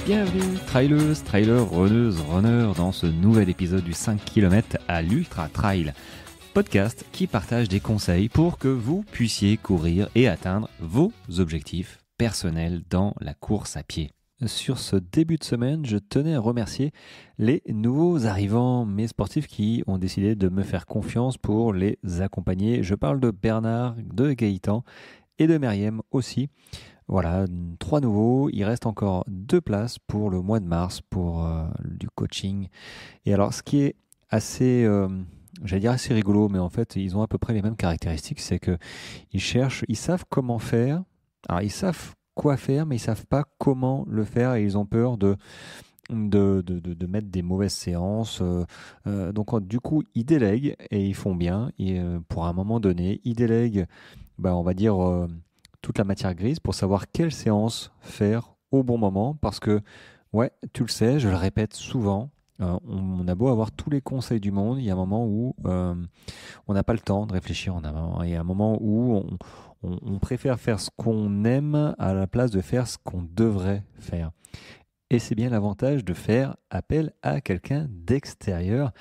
Bienvenue, traileuses, trailers, runneuses, runners, dans ce nouvel épisode du 5 km à l'Ultra Trail, podcast qui partage des conseils pour que vous puissiez courir et atteindre vos objectifs personnels dans la course à pied. Sur ce début de semaine, je tenais à remercier les nouveaux arrivants, mes sportifs qui ont décidé de me faire confiance pour les accompagner. Je parle de Bernard, de Gaëtan et de Meriem aussi. Voilà, 3 nouveaux. Il reste encore 2 places pour le mois de mars pour du coaching. Et alors, ce qui est assez, j'allais dire assez rigolo, mais en fait, ils ont à peu près les mêmes caractéristiques. C'est que ils savent comment faire. Alors, ils savent quoi faire, mais ils savent pas comment le faire et ils ont peur de mettre des mauvaises séances. Donc, du coup, ils délèguent et ils font bien. Et pour un moment donné, ils délèguent, on va dire toute la matière grise pour savoir quelle séance faire au bon moment. Parce que, ouais, tu le sais, je le répète souvent, on a beau avoir tous les conseils du monde, il y a un moment où on n'a pas le temps de réfléchir. Il y a un moment où on préfère faire ce qu'on aime à la place de faire ce qu'on devrait faire. Et c'est bien l'avantage de faire appel à quelqu'un d'extérieur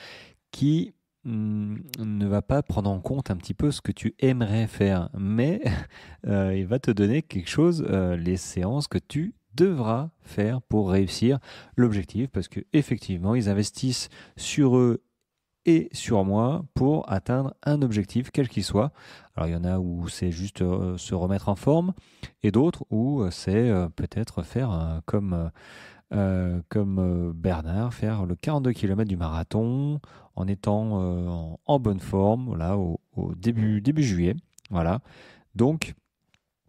qui ne va pas prendre en compte un petit peu ce que tu aimerais faire, mais il va te donner quelque chose, les séances que tu devras faire pour réussir l'objectif, parce que effectivement ils investissent sur eux et sur moi pour atteindre un objectif quel qu'il soit. Alors il y en a où c'est juste se remettre en forme et d'autres où c'est peut-être faire comme Bernard, faire le 42 km du marathon en étant en bonne forme, voilà, au début juillet. Voilà. Donc,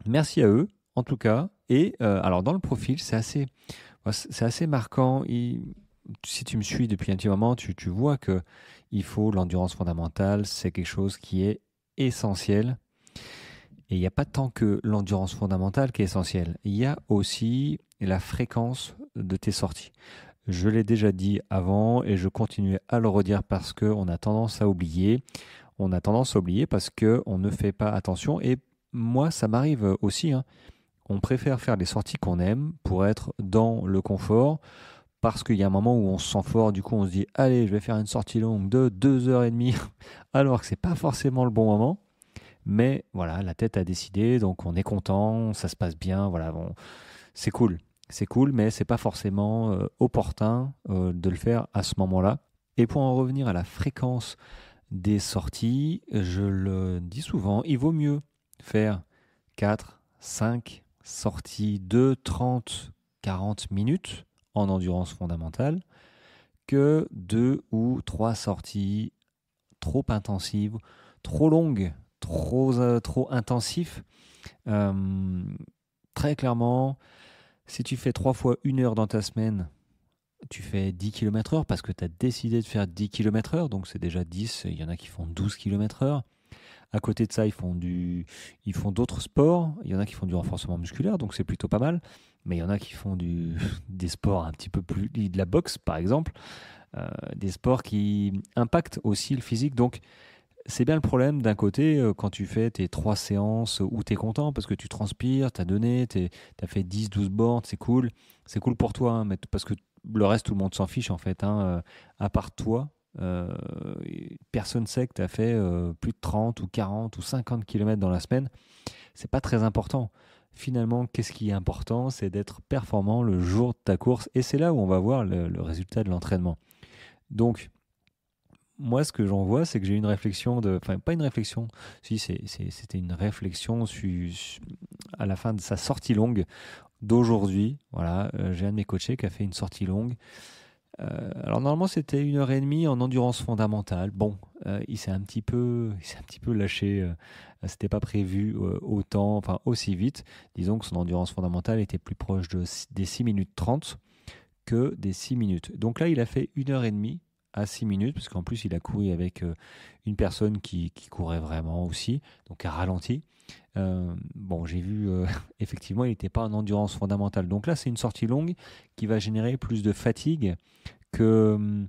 merci à eux, en tout cas. Et alors, dans le profil, c'est assez marquant. Si tu me suis depuis un petit moment, tu vois que il faut l'endurance fondamentale. C'est quelque chose qui est essentiel. Et il n'y a pas tant que l'endurance fondamentale qui est essentielle. Il y a aussi la fréquence de tes sorties. Je l'ai déjà dit avant et je continue à le redire parce qu'on a tendance à oublier. On a tendance à oublier parce qu'on ne fait pas attention. Et moi, ça m'arrive aussi, hein. On préfère faire les sorties qu'on aime pour être dans le confort parce qu'il y a un moment où on se sent fort. Du coup, on se dit, allez, je vais faire une sortie longue de 2h30 alors que c'est pas forcément le bon moment. Mais voilà, la tête a décidé, donc on est content, ça se passe bien, voilà, bon, c'est cool. C'est cool, mais c'est pas forcément opportun de le faire à ce moment-là. Et pour en revenir à la fréquence des sorties, je le dis souvent, il vaut mieux faire 4, 5 sorties de 30, 40 minutes en endurance fondamentale que 2 ou 3 sorties trop intensives, trop longues, trop intensif. Euh, Très clairement, si tu fais 3 fois 1 heure dans ta semaine, tu fais 10 km/h parce que tu as décidé de faire 10 km/h, donc c'est déjà 10, il y en a qui font 12 km/h. À côté de ça, ils font d'autres sports, il y en a qui font du renforcement musculaire, donc c'est plutôt pas mal, mais il y en a qui font des sports un petit peu plus, de la boxe par exemple, des sports qui impactent aussi le physique, donc c'est bien le problème d'un côté, quand tu fais tes 3 séances où tu es content parce que tu transpires, tu as donné, tu as fait 10, 12 bornes, c'est cool. C'est cool pour toi, hein, mais parce que le reste, tout le monde s'en fiche en fait, hein, à part toi. euh, Personne sait que tu as fait plus de 30 ou 40 ou 50 km dans la semaine. C'est pas très important. Finalement, qu'est-ce qui est important? C'est d'être performant le jour de ta course et c'est là où on va voir le résultat de l'entraînement. Donc, moi, ce que j'en vois, c'est que j'ai une réflexion enfin, pas une réflexion, si, c'était une réflexion à la fin de sa sortie longue d'aujourd'hui. Voilà, j'ai un de mes coachés qui a fait une sortie longue. Alors, normalement, c'était 1h30 en endurance fondamentale. Bon, il s'est un petit peu lâché. C'était pas prévu autant, enfin, aussi vite. Disons que son endurance fondamentale était plus proche des 6 minutes 30 que des 6 minutes. Donc là, il a fait 1h30 à 6 minutes, parce qu'en plus, il a couru avec une personne qui courait vraiment aussi, donc à ralenti. Bon, j'ai vu, effectivement, il n'était pas en endurance fondamentale. Donc là, c'est une sortie longue qui va générer plus de fatigue que,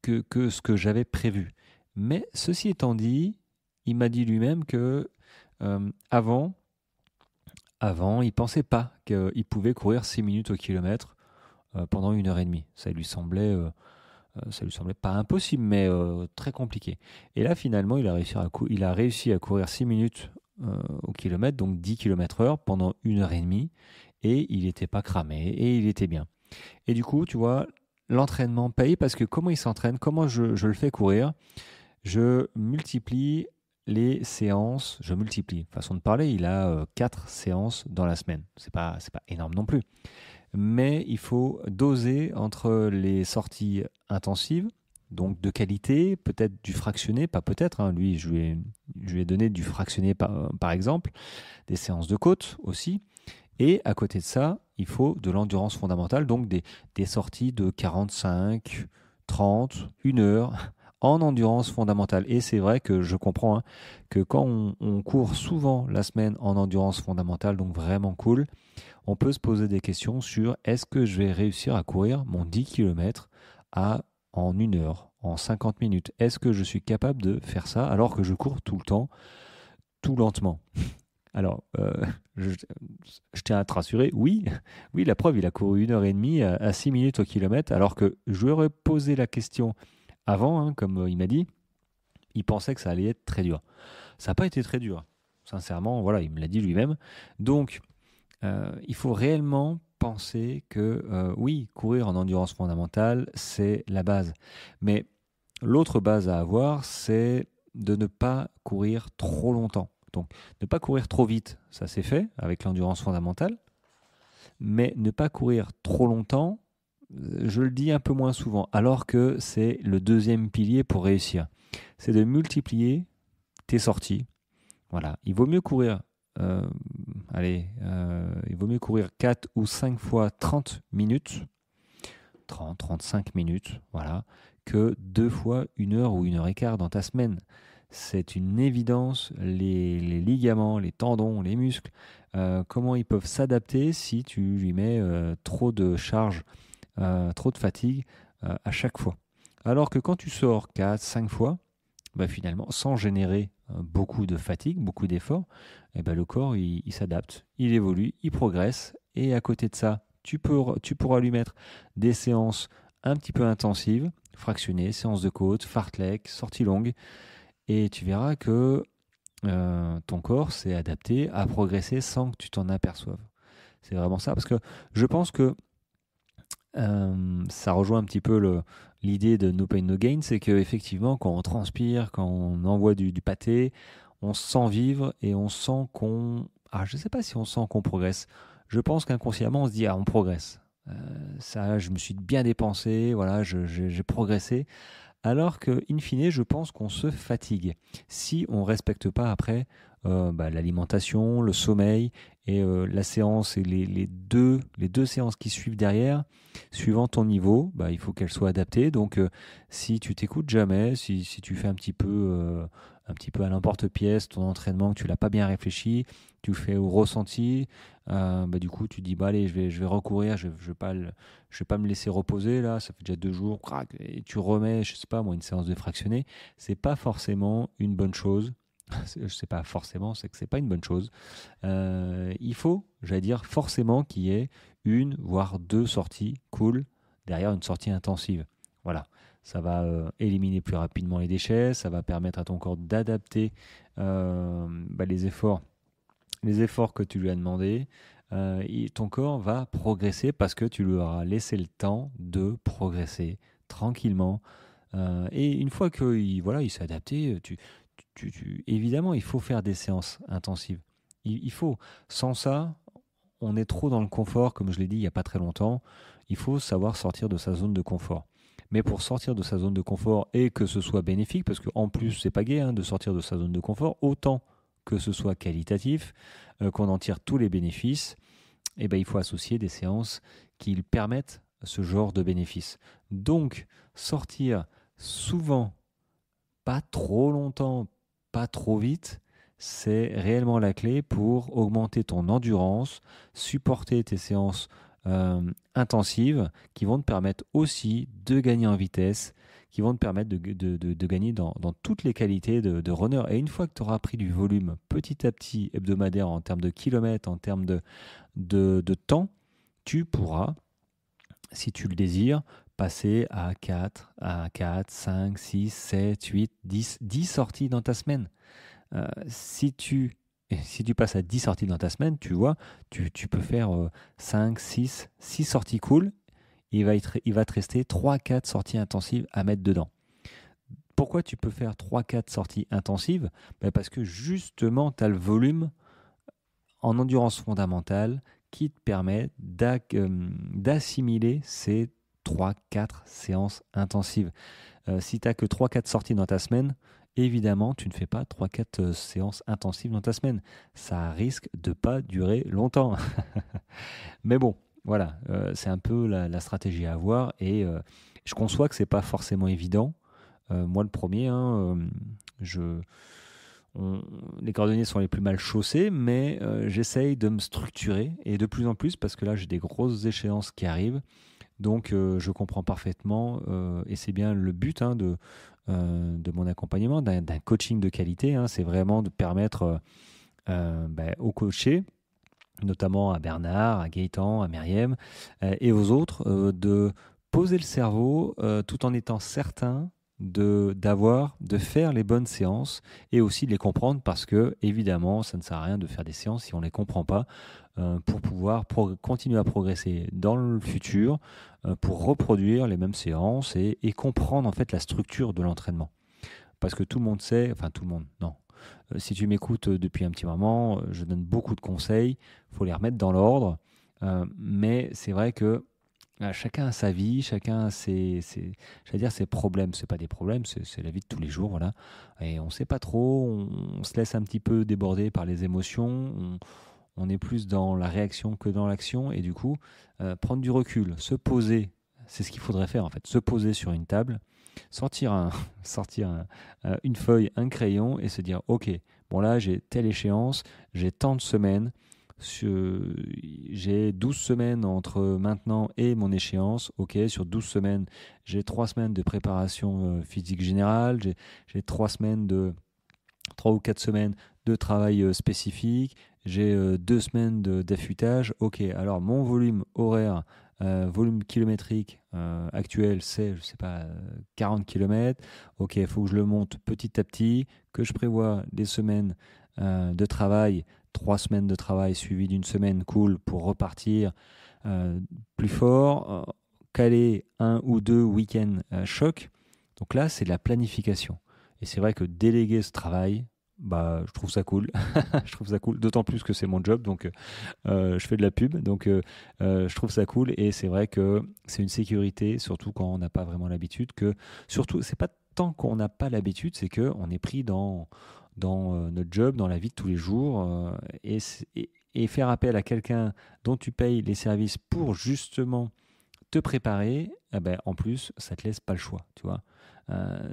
que ce que j'avais prévu. Mais ceci étant dit, il m'a dit lui-même que avant, il pensait pas qu'il pouvait courir 6 minutes au kilomètre. pendant 1 heure et demie. Ça lui semblait pas impossible, mais très compliqué. Et là, finalement, il a réussi à courir 6 minutes au kilomètre, donc 10 km heure pendant 1 heure et demie, et il n'était pas cramé, et il était bien. Et du coup, tu vois, l'entraînement paye parce que comment il s'entraîne, comment je le fais courir, je multiplie les séances, façon de parler, il a 4 séances dans la semaine. C'est pas énorme non plus. Mais il faut doser entre les sorties intensives, donc de qualité, peut-être du fractionné, pas peut-être, hein, lui je lui ai donné du fractionné par exemple, des séances de côte aussi, et à côté de ça, il faut de l'endurance fondamentale, donc des sorties de 45, 30, 1 heure en endurance fondamentale. Et c'est vrai que je comprends, hein, que quand on court souvent la semaine en endurance fondamentale, donc vraiment cool, on peut se poser des questions sur est-ce que je vais réussir à courir mon 10 km en 1 heure, en 50 minutes. Est-ce que je suis capable de faire ça alors que je cours tout le temps, tout lentement? Alors, je, je tiens à te rassurer, oui, oui, la preuve, il a couru 1 heure et demie à 6 minutes au kilomètre, alors que je lui aurais posé la question avant, hein, comme il m'a dit, il pensait que ça allait être très dur. Ça n'a pas été très dur. Sincèrement, voilà, il me l'a dit lui-même. Donc, il faut réellement penser que, oui, courir en endurance fondamentale, c'est la base. Mais l'autre base à avoir, c'est de ne pas courir trop longtemps. Donc, ne pas courir trop vite, ça c'est fait avec l'endurance fondamentale, mais ne pas courir trop longtemps, je le dis un peu moins souvent, alors que c'est le deuxième pilier pour réussir. C'est de multiplier tes sorties. Voilà, il vaut mieux courir, euh, il vaut mieux courir 4 ou 5 fois 30 minutes, 30, 35 minutes, voilà, que 2 fois 1 heure ou 1 heure et quart dans ta semaine. C'est une évidence, les ligaments, les tendons, les muscles, comment ils peuvent s'adapter si tu lui mets trop de charge, trop de fatigue à chaque fois. Alors que quand tu sors 4, 5 fois, bah finalement, sans générer beaucoup de fatigue, beaucoup d'efforts, eh ben le corps, il s'adapte, il évolue, il progresse. Et à côté de ça, tu pourras lui mettre des séances un petit peu intensives, fractionnées, séances de côte, fartlek, sorties longues. Et tu verras que ton corps s'est adapté à progresser sans que tu t'en aperçoives. C'est vraiment ça. Parce que je pense que ça rejoint un petit peu l'idée de no pain no gain, c'est qu'effectivement, quand on transpire, quand on envoie du pâté, on se sent vivre et on sent qu'on... Ah, je ne sais pas si on sent qu'on progresse. Je pense qu'inconsciemment, on se dit, ah, on progresse. Ça, je me suis bien dépensé, voilà, j'ai progressé. Alors que, in fine, je pense qu'on se fatigue si on ne respecte pas après l'alimentation, le sommeil et la séance et les deux séances qui suivent derrière, suivant ton niveau, bah, il faut qu'elles soient adaptées. Donc, si tu t'écoutes jamais, si tu fais un petit peu à l'emporte-pièce ton entraînement, que tu l'as pas bien réfléchi, tu fais au ressenti, bah, du coup, tu dis, bah, allez, je vais recourir, je vais pas me laisser reposer là, ça fait déjà 2 jours, crac, et tu remets, je sais pas moi, une séance de fractionné, c'est pas forcément une bonne chose. Je sais pas forcément, c'est que c'est pas une bonne chose. Il faut, j'allais dire, forcément qu'il y ait une voire deux sorties cool derrière une sortie intensive. Voilà, ça va éliminer plus rapidement les déchets, ça va permettre à ton corps d'adapter les efforts que tu lui as demandé. Ton corps va progresser parce que tu lui auras laissé le temps de progresser tranquillement. Et une fois il s'est adapté, évidemment, il faut faire des séances intensives. Il faut. Sans ça, on est trop dans le confort, comme je l'ai dit il n'y a pas très longtemps. Il faut savoir sortir de sa zone de confort. Mais pour sortir de sa zone de confort et que ce soit bénéfique, parce qu'en plus, c'est pas gai de sortir de sa zone de confort, autant que ce soit qualitatif, qu'on en tire tous les bénéfices, eh ben, il faut associer des séances qui permettent ce genre de bénéfices. Donc, sortir souvent, pas trop longtemps, pas trop vite, c'est réellement la clé pour augmenter ton endurance, supporter tes séances intensives qui vont te permettre aussi de gagner en vitesse, qui vont te permettre de gagner dans toutes les qualités de runner. Et une fois que tu auras pris du volume petit à petit hebdomadaire en termes de kilomètres, en termes de temps, tu pourras si tu le désires, passer à 4, 5, 6, 7, 8, 10 sorties dans ta semaine. Si tu passes à 10 sorties dans ta semaine, tu vois, tu peux faire 5, 6 sorties cool. Il va te rester 3-4 sorties intensives à mettre dedans. Pourquoi tu peux faire 3-4 sorties intensives? Parce que justement, tu as le volume en endurance fondamentale qui te permet d'assimiler ces 3-4 séances intensives. Si tu n'as que 3-4 sorties dans ta semaine, évidemment, tu ne fais pas 3-4 séances intensives dans ta semaine. Ça risque de pas durer longtemps. Mais bon, voilà, c'est un peu la stratégie à avoir et je conçois que c'est pas forcément évident. Moi, le premier, les cordonniers sont les plus mal chaussés, mais j'essaye de me structurer et de plus en plus parce que là, j'ai des grosses échéances qui arrivent. Donc, je comprends parfaitement et c'est bien le but de mon accompagnement, d'un coaching de qualité. C'est vraiment de permettre aux coachés, notamment à Bernard, à Gaëtan, à Myriam et aux autres, de poser le cerveau tout en étant certain de faire les bonnes séances et aussi de les comprendre parce que évidemment ça ne sert à rien de faire des séances si on ne les comprend pas pour pouvoir continuer à progresser dans le futur, pour reproduire les mêmes séances et comprendre en fait la structure de l'entraînement. Parce que tout le monde sait, enfin tout le monde, non. Si tu m'écoutes depuis un petit moment, je donne beaucoup de conseils, il faut les remettre dans l'ordre, mais c'est vrai que chacun a sa vie, chacun a ses problèmes. C'est pas des problèmes, c'est la vie de tous les jours, voilà. Et on sait pas trop, on se laisse un petit peu déborder par les émotions, on est plus dans la réaction que dans l'action, et du coup, prendre du recul, se poser, c'est ce qu'il faudrait faire en fait, se poser sur une table, sortir une feuille, un crayon, et se dire, ok, bon là j'ai telle échéance, j'ai tant de semaines, j'ai 12 semaines entre maintenant et mon échéance. Ok, sur 12 semaines, j'ai 3 semaines de préparation physique générale, j'ai 3 ou 4 semaines de travail spécifique, j'ai 2 semaines d'affûtage. Ok, alors mon volume horaire, volume kilométrique actuel, c'est, je sais pas, 40 km. Ok, il faut que je le monte petit à petit, que je prévois des semaines de travail, 3 semaines de travail suivies d'une semaine cool pour repartir plus fort, caler 1 ou 2 week-ends choc. Donc là, c'est de la planification. Et c'est vrai que déléguer ce travail, je trouve ça cool. Je trouve ça cool, d'autant plus que c'est mon job, donc je fais de la pub, donc je trouve ça cool. Et c'est vrai que c'est une sécurité, surtout quand on n'a pas vraiment l'habitude. Surtout, c'est pas tant qu'on n'a pas l'habitude, c'est qu'on est pris dans notre job, dans la vie de tous les jours, et faire appel à quelqu'un dont tu payes les services pour justement te préparer, en plus, ça te laisse pas le choix, tu vois.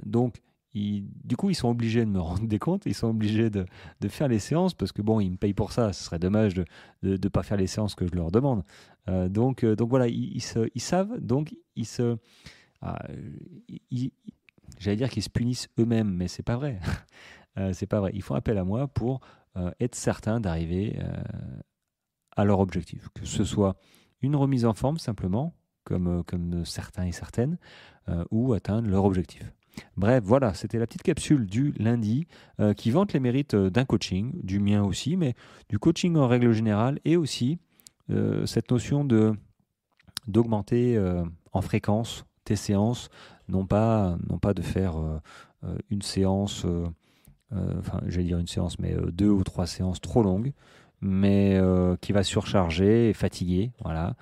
Donc, du coup, ils sont obligés de me rendre des comptes, ils sont obligés de faire les séances, parce que bon, ils me payent pour ça, ce serait dommage de ne pas faire les séances que je leur demande. Donc voilà, ils savent, donc j'allais dire qu'ils se punissent eux-mêmes, mais c'est pas vrai. C'est pas vrai. Ils font appel à moi pour être certains d'arriver à leur objectif. Que ce soit une remise en forme simplement, comme certains et certaines, ou atteindre leur objectif. Bref, voilà, c'était la petite capsule du lundi qui vante les mérites d'un coaching, du mien aussi, mais du coaching en règle générale, et aussi cette notion d'augmenter en fréquence tes séances, non pas de faire une séance... j'allais dire une séance, mais 2 ou 3 séances trop longues, mais qui va surcharger et fatiguer, voilà.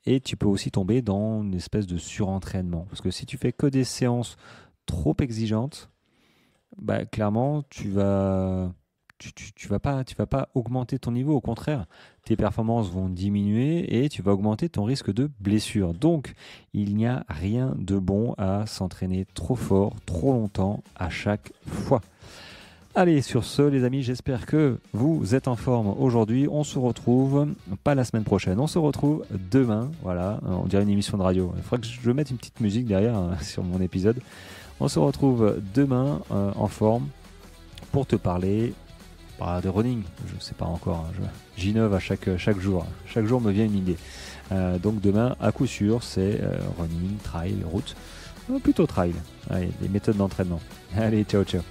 Et tu peux aussi tomber dans une espèce de surentraînement, parce que si tu fais que des séances trop exigeantes, clairement tu vas pas augmenter ton niveau, au contraire, tes performances vont diminuer et tu vas augmenter ton risque de blessure. Donc, il n'y a rien de bon à s'entraîner trop fort, trop longtemps à chaque fois. Allez, sur ce, les amis, j'espère que vous êtes en forme aujourd'hui. On se retrouve, pas la semaine prochaine, on se retrouve demain. Voilà, on dirait une émission de radio. Il faudrait que je mette une petite musique derrière sur mon épisode. On se retrouve demain en forme pour te parler parlera de running, je ne sais pas encore, hein, j'innove à chaque jour. Chaque jour me vient une idée. Donc demain, à coup sûr, c'est running, trail, route. Plutôt trail. Allez, des méthodes d'entraînement. Allez, ciao ciao.